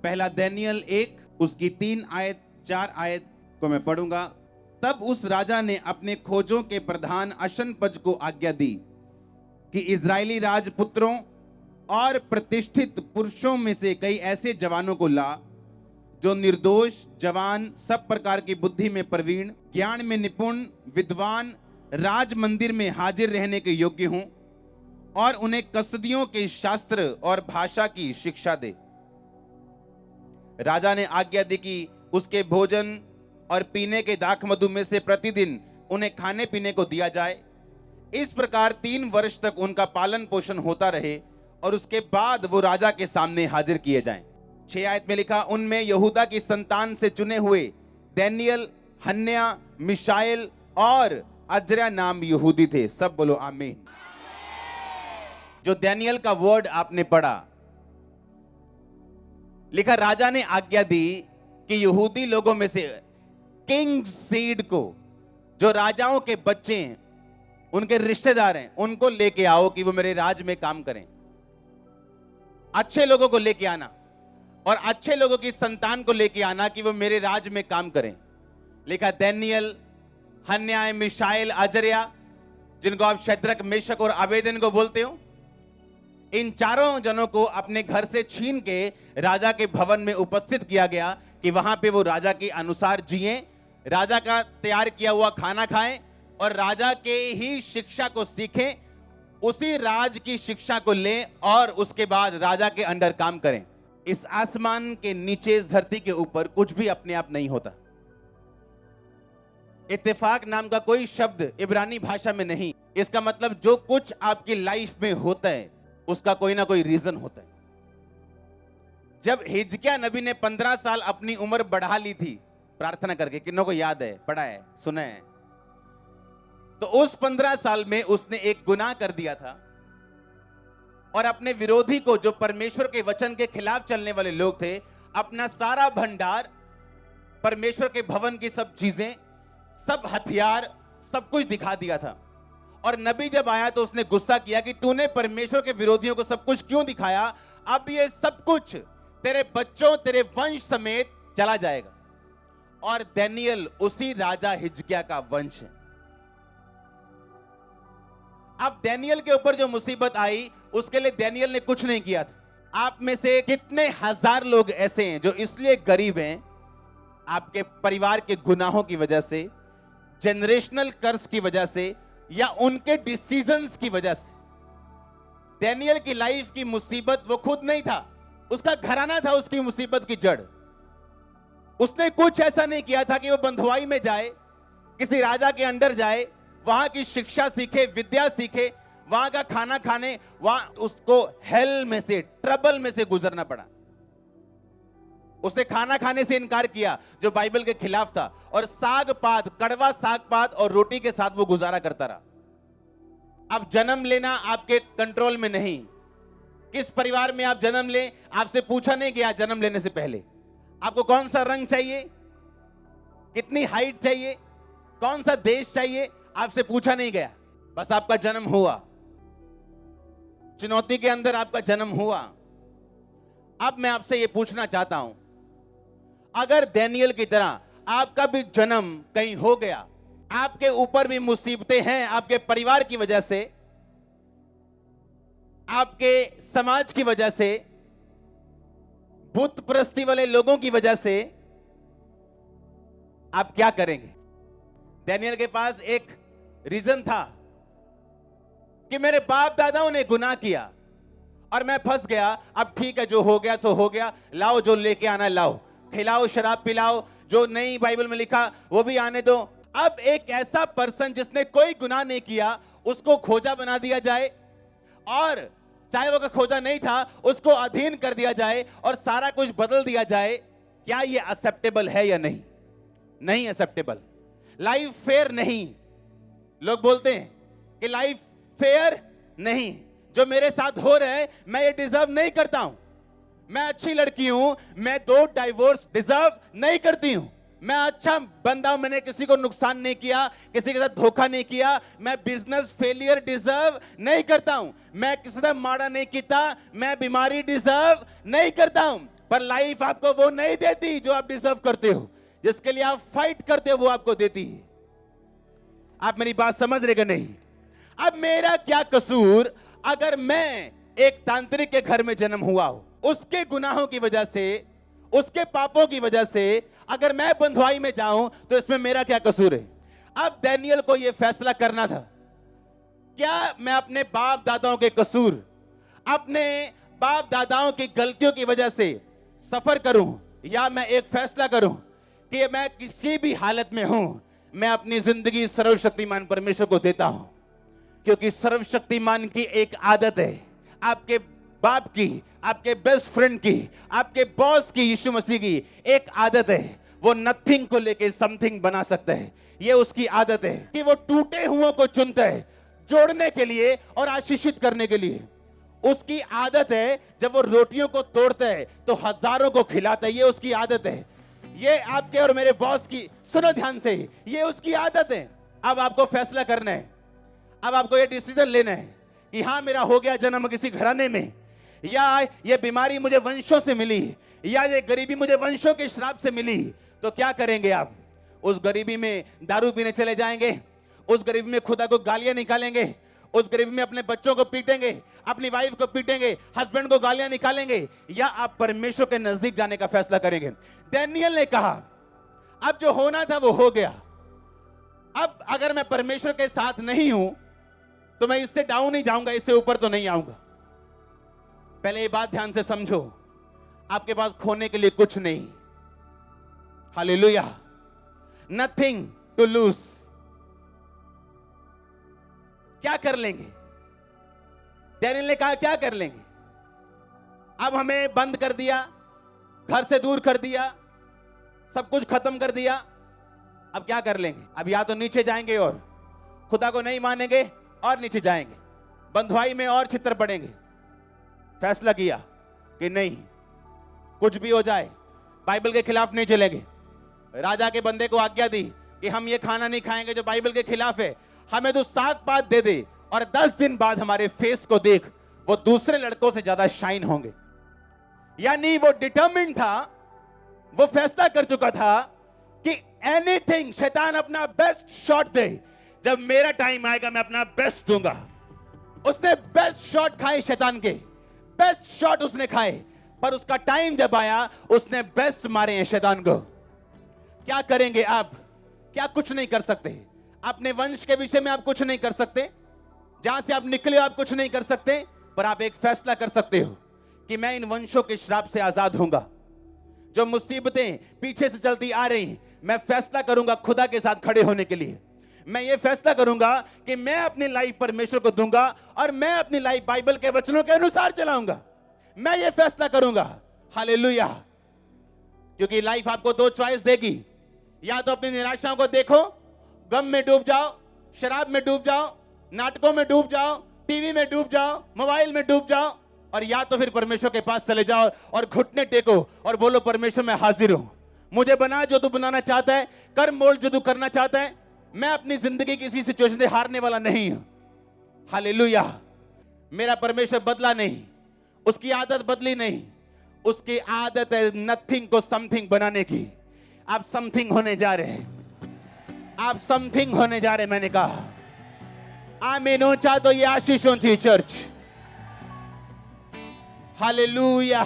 पहला दानियल 1 उसकी 3 आयत 4 आयत को मैं पढ़ूंगा। तब उस राजा ने अपने खोजों के प्रधान अशनपज को आज्ञा दी कि इजरायली राजपुत्रों और प्रतिष्ठित पुरुषों में से कई ऐसे जवानों को ला जो निर्दोष, जवान, सब प्रकार की बुद्धि में प्रवीण, ज्ञान में निपुण, विद्वान, राज मंदिर में हाजिर रहने के योग्य हों और उन्हें कसदियों के शास्त्र और भाषा की शिक्षा दे। राजा ने आज्ञा दी कि उसके भोजन और पीने के दाख मधु में से प्रतिदिन उन्हें खाने पीने को दिया जाए। इस प्रकार 3 वर्ष तक उनका पालन पोषण होता रहे और उसके बाद वो राजा के सामने हाजिर किए जाएं। 6 आयत में लिखा, उनमें यहूदा की संतान से चुने हुए दानियल, हन्न्याह, मिशाएल और अजर्या नाम यहूदी थे। सब बोलो आमीन। जो दानियल का वर्ड आपने पढ़ा, लिखा राजा ने आज्ञा दी कि यहूदी लोगों में से किंग सीड को, जो राजाओं के बच्चे हैं, उनके रिश्तेदार हैं, उनको लेके आओ कि वो मेरे राज में काम करें। अच्छे लोगों को लेके आना और अच्छे लोगों की संतान को लेके आना कि वो मेरे राज में काम करें। लिखा दानियल, हन्न्याह, मिशाएल, अजर्या, जिनको आप शद्रक, मेशक और अबेदनगो बोलते हो, इन चारों जनों को अपने घर से छीन के राजा के भवन में उपस्थित किया गया कि वहां पे वो राजा के अनुसार जिएं, राजा का तैयार किया हुआ खाना खाएं और राजा के ही शिक्षा को सीखें, उसी राज की शिक्षा को लें और उसके बाद राजा के अंडर काम करें। इस आसमान के नीचे, इस धरती के ऊपर कुछ भी अपने आप नहीं होता। इत्तेफाक नाम का कोई शब्द इब्रानी भाषा में नहीं। इसका मतलब जो कुछ आपकी लाइफ में होता है उसका कोई ना कोई रीजन होता है। जब हिजकिय्याह नबी ने 15 साल अपनी उम्र बढ़ा ली थी प्रार्थना करके, किन्हों को याद है, पढ़ा है, सुना है, तो उस 15 साल में उसने एक गुनाह कर दिया था और अपने विरोधी को, जो परमेश्वर के वचन के खिलाफ चलने वाले लोग थे, अपना सारा भंडार, परमेश्वर के भवन की सब चीजें, सब हथियार, सब कुछ दिखा दिया था। और नबी जब आया तो उसने गुस्सा किया कि तूने परमेश्वर के विरोधियों को सब कुछ क्यों दिखाया? अब ये सब कुछ तेरे बच्चों, तेरे वंश समेत चला जाएगा। और दानियल उसी राजा हिजकिय्याह का वंश है। अब दानियल के ऊपर जो मुसीबत आई, उसके लिए दानियल ने कुछ नहीं किया था। आप में से कितने हजार लोग ऐसे हैं जो इसलिए गरीब हैं? आपके परिवार के गुनाहों की वजह से, जनरेशनल कर्स की वजह से, या उनके डिसीजंस की वजह से। दानियल की लाइफ की मुसीबत वो खुद नहीं था, उसका घराना था उसकी मुसीबत की जड़। उसने कुछ ऐसा नहीं किया था कि वो बंधुआई में जाए, किसी राजा के अंडर जाए, वहां की शिक्षा सीखे, विद्या सीखे, वहां का खाना खाने, वहां उसको हेल में से, ट्रबल में से गुजरना पड़ा। उसने खाना खाने से इनकार किया जो बाइबल के खिलाफ था, और साग पात, कड़वा साग पात और रोटी के साथ वो गुजारा करता रहा। अब जन्म लेना आपके कंट्रोल में नहीं। किस परिवार में आप जन्म लें, आपसे पूछा नहीं गया जन्म लेने से पहले आपको कौन सा रंग चाहिए, कितनी हाइट चाहिए, कौन सा देश चाहिए, आपसे पूछा नहीं गया। बस आपका जन्म हुआ, चुनौती के अंदर आपका जन्म हुआ। अब मैं आपसे यह पूछना चाहता हूं, अगर दानियल की तरह आपका भी जन्म कहीं हो गया, आपके ऊपर भी मुसीबतें हैं, आपके परिवार की वजह से, आपके समाज की वजह से, बुत परस्ती वाले लोगों की वजह से, आप क्या करेंगे? दानियल के पास एक रीजन था कि मेरे बाप दादाओं ने गुनाह किया और मैं फंस गया। अब ठीक है, जो हो गया सो हो गया, लाओ जो लेके आना लाओ, खिलाओ, शराब पिलाओ, जो नहीं बाइबल में लिखा वो भी आने दो। अब एक ऐसा पर्सन जिसने कोई गुनाह नहीं किया, उसको खोजा बना दिया जाए, और चाहे वो का खोजा नहीं था उसको अधीन कर दिया जाए और सारा कुछ बदल दिया जाए। क्या ये एक्सेप्टेबल है या नहीं? नहीं एक्सेप्टेबल। लाइफ फेयर नहीं। लोग बोलते हैं कि लाइफ फेयर नहीं, जो मेरे साथ हो रहा है मैं ये डिजर्व नहीं करता हूं, मैं अच्छी लड़की हूं, मैं 2 डाइवोर्स डिजर्व नहीं करती हूं, मैं अच्छा बंदा हूं, मैंने किसी को नुकसान नहीं किया, किसी के साथ धोखा नहीं किया, मैं बिजनेस फेलियर डिजर्व नहीं करता हूं, मैं किसी से माड़ा नहीं किया, मैं बीमारी डिजर्व नहीं करता हूं। पर लाइफ आपको वो नहीं देती जो आप डिजर्व करते हो, जिसके लिए आप फाइट करते हो वो आपको देती है। आप मेरी बात समझ रहे कि नहीं? अब मेरा क्या कसूर अगर मैं एक तांत्रिक के घर में जन्म हुआ हूं, उसके गुनाहों की वजह से, उसके पापों की वजह से अगर मैं बंधुआई में जाऊं तो इसमें मेरा क्या कसूर है? अब दानियेल को यह फैसला करना था, क्या मैं अपने बाप दादाओं के कसूर, अपने बाप दादाओं की गलतियों की वजह से सफर करूं, या मैं एक फैसला करूं कि मैं किसी भी हालत में हूं, मैं अपनी जिंदगी सर्वशक्तिमान परमेश्वर को देता हूं। क्योंकि सर्वशक्तिमान की एक आदत है, आपके बाप की, आपके बेस्ट फ्रेंड की, आपके बॉस की, यीशु मसीह की एक आदत है, वो नथिंग को लेके समथिंग बना सकता है। ये उसकी आदत है कि वो टूटे हुओं को चुनता है जोड़ने के लिए और आशीषित करने के लिए। उसकी आदत है जब वो रोटियों को तोड़ता है तो हजारों को खिलाता है। ये उसकी आदत है। ये आपके और मेरे बॉस की, सुनो ध्यान से, ये उसकी आदत है। अब आपको फैसला करना है, अब आपको ये डिसीजन लेना है कि हाँ, मेरा हो गया जन्म किसी घराने में, या ये बीमारी मुझे वंशों से मिली, या ये गरीबी मुझे वंशों के श्राप से मिली, तो क्या करेंगे आप? उस गरीबी में दारू पीने चले जाएंगे, उस गरीबी में खुदा को गालियां निकालेंगे, उस गरीबी में अपने बच्चों को पीटेंगे, अपनी वाइफ को पीटेंगे, हस्बैंड को गालियां निकालेंगे, या आप परमेश्वर के नजदीक जाने का फैसला करेंगे? दानियेल ने कहा, अब जो होना था वो हो गया। अब अगर मैं परमेश्वर के साथ नहीं हूं तो मैं इससे डाउन नहीं जाऊंगा, इससे ऊपर तो नहीं आऊंगा। पहले ये बात ध्यान से समझो, आपके पास खोने के लिए कुछ नहीं। Hallelujah, nothing to lose. क्या कर लेंगे? दानियेल ने कहा क्या कर लेंगे? अब हमें बंद कर दिया, घर से दूर कर दिया, सब कुछ खत्म कर दिया, अब क्या कर लेंगे? अब या तो नीचे जाएंगे और खुदा को नहीं मानेंगे और नीचे जाएंगे, बंधुआई में और छितर पड़ेंगे। फैसला किया कि नहीं, कुछ भी हो जाए बाइबल के खिलाफ नहीं चलेंगे। राजा के बंदे को आज्ञा दी कि हम ये खाना नहीं खाएंगे जो बाइबल के खिलाफ है, हमें तो साग पात दे दे और 10 दिन बाद हमारे फेस को देख, वो दूसरे लड़कों से ज्यादा शाइन होंगे। यानी वो डिटरमिन्ड था, वो फैसला कर चुका था कि एनीथिंग, शैतान अपना बेस्ट शॉट दे, जब मेरा टाइम आएगा मैं अपना बेस्ट दूंगा। उसने बेस्ट शॉट खाए, शैतान के बेस्ट शॉट उसने खाए, पर उसका टाइम जब आया उसने बेस्ट मारे हैं शैतान को। क्या करेंगे आप? क्या कुछ नहीं कर सकते। अपने वंश के विषय में आप कुछ नहीं कर सकते, जहां से आप निकले आप कुछ नहीं कर सकते, पर आप एक फैसला कर सकते हो कि मैं इन वंशों के श्राप से आजाद होऊंगा। जो मुसीबतें पीछे से चलती आ रही, मैं फैसला करूंगा खुदा के साथ खड़े होने के लिए। मैं ये फैसला करूंगा कि मैं अपनी लाइफ परमेश्वर को दूंगा और मैं अपनी लाइफ बाइबल के वचनों के अनुसार चलाऊंगा। मैं ये फैसला करूंगा। हालेलुया। क्योंकि लाइफ आपको 2 चॉइस देगी, या तो अपनी निराशाओं को देखो, गम में डूब जाओ, शराब में डूब जाओ, नाटकों में डूब जाओ, टीवी में डूब जाओ, मोबाइल में डूब जाओ, और या तो फिर परमेश्वर के पास चले जाओ और घुटने टेको और बोलो, परमेश्वर मैं हाजिर हूं, मुझे बना जो तू बनाना चाहता है, कर मोल जो तू करना चाहता है। मैं अपनी जिंदगी किसी सिचुएशन से हारने वाला नहीं हूं। हालेलुया। मेरा परमेश्वर बदला नहीं, उसकी आदत बदली नहीं। उसकी आदत है नथिंग को समथिंग बनाने की। आप समथिंग होने जा रहे हैं, आप समथिंग होने जा रहे हैं। मैंने कहा आमीन ऊंचा तो ये आशीष ऊंची चर्च। हालेलुया।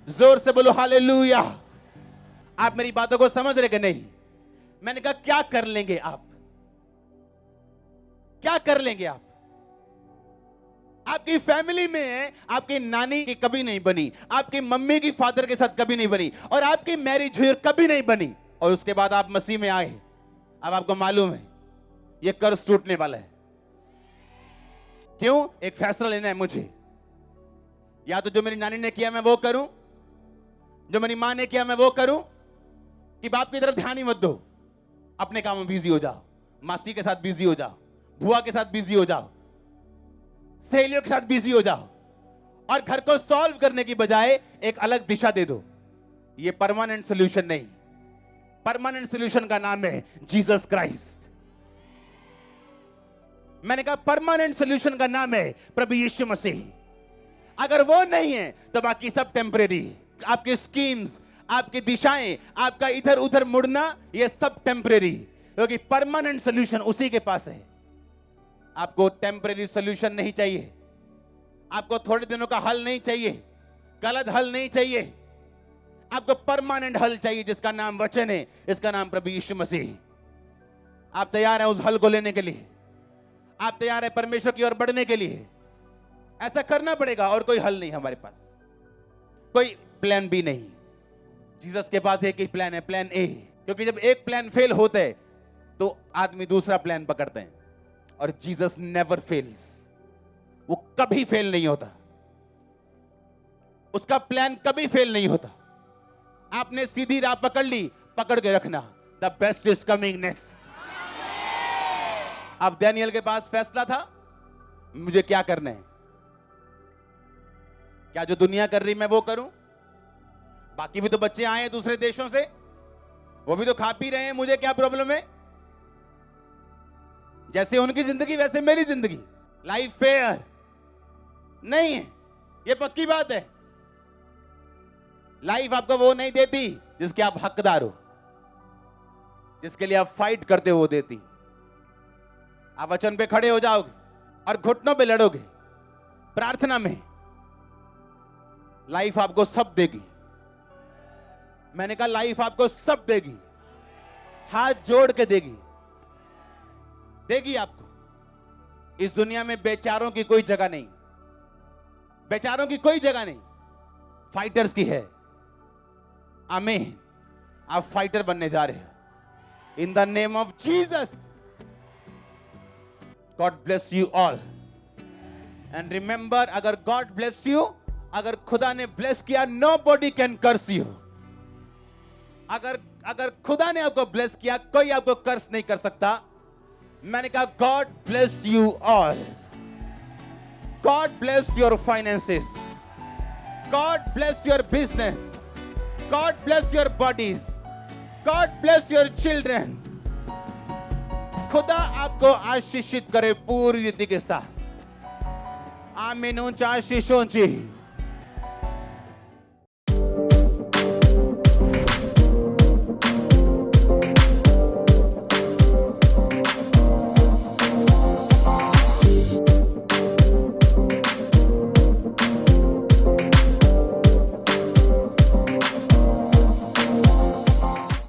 जोर से बोलो हालेलुया। आप मेरी बातों को समझ रहे कि नहीं? मैंने कहा क्या कर लेंगे आप? क्या कर लेंगे आप? आपकी फैमिली में आपकी नानी की कभी नहीं बनी, आपकी मम्मी की फादर के साथ कभी नहीं बनी, और आपकी मैरिज हुई कभी नहीं बनी, और उसके बाद आप मसीह में आए। अब आपको मालूम है यह कर्ज टूटने वाला है। क्यों? एक फैसला लेना है मुझे। या तो जो मेरी नानी ने किया मैं वो करूं, जो मेरी मां ने किया मैं वो करूं, कि बाप की तरफ ध्यान ही मत दो, अपने काम में बिजी हो जाओ, मासी के साथ बिजी हो जाओ, बुआ के साथ बिजी हो जाओ, सहेलियों के साथ बिजी हो जाओ, और घर को सॉल्व करने की बजाय एक अलग दिशा दे दो। ये परमानेंट सॉल्यूशन नहीं। परमानेंट सॉल्यूशन का नाम है जीसस क्राइस्ट। मैंने कहा परमानेंट सॉल्यूशन का नाम है प्रभु यीशु मसीह। अगर वो नहीं है तो बाकी सब टेम्परेरी। आपके स्कीम्स, आपकी दिशाएं, आपका इधर उधर मुड़ना, ये सब टेम्परेरी, क्योंकि परमानेंट सोल्यूशन उसी के पास है। आपको टेम्परेरी सोल्यूशन नहीं चाहिए, आपको थोड़े दिनों का हल नहीं चाहिए, गलत हल नहीं चाहिए, आपको परमानेंट हल चाहिए जिसका नाम वचन है, इसका नाम प्रभु यीशु मसीह। आप तैयार हैं उस हल को लेने के लिए? आप तैयार हैं परमेश्वर की ओर बढ़ने के लिए? ऐसा करना पड़ेगा, और कोई हल नहीं हमारे पास, कोई प्लान बी नहीं। जीसस के पास एक ही प्लान है, प्लान ए। क्योंकि जब एक प्लान फेल होता है तो आदमी दूसरा प्लान पकड़ते हैं, और जीसस नेवर फेल्स, वो कभी फेल नहीं होता, उसका प्लान कभी फेल नहीं होता। आपने सीधी राह पकड़ ली, पकड़ के रखना, the best is coming next. अब डैनियल के पास फैसला था, मुझे क्या करना है? क्या जो दुनिया कर रही मैं वो करूं? बाकी भी तो बच्चे आए हैं दूसरे देशों से, वो भी तो खा पी रहे हैं, मुझे क्या प्रॉब्लम है? जैसे उनकी जिंदगी वैसे मेरी जिंदगी। लाइफ फेयर नहीं है, ये पक्की बात है। लाइफ आपको वो नहीं देती जिसके आप हकदार हो, जिसके लिए आप फाइट करते हो वो देती। आप वचन पे खड़े हो जाओगे और घुटनों पे लड़ोगे प्रार्थना में, लाइफ आपको सब देगी। मैंने कहा लाइफ आपको सब देगी, हाथ जोड़ के देगी, देगी आपको। इस दुनिया में बेचारों की कोई जगह नहीं, बेचारों की कोई जगह नहीं, फाइटर्स की है। आमीन। आप फाइटर बनने जा रहे हो in the name of Jesus. God bless you all and remember, अगर गॉड ब्लेस यू, अगर खुदा ने ब्लेस किया, नोबॉडी कैन कर्स यू। अगर खुदा ने आपको ब्लेस किया, कोई आपको कर्स नहीं कर सकता। मैंने कहा God bless you all, God bless your finances, God bless your business, God bless your bodies. God bless your children. खुदा आपको आशीषित करे पूरी रीति के साथ। आमीन। ऊंचा आशीष ऊंची।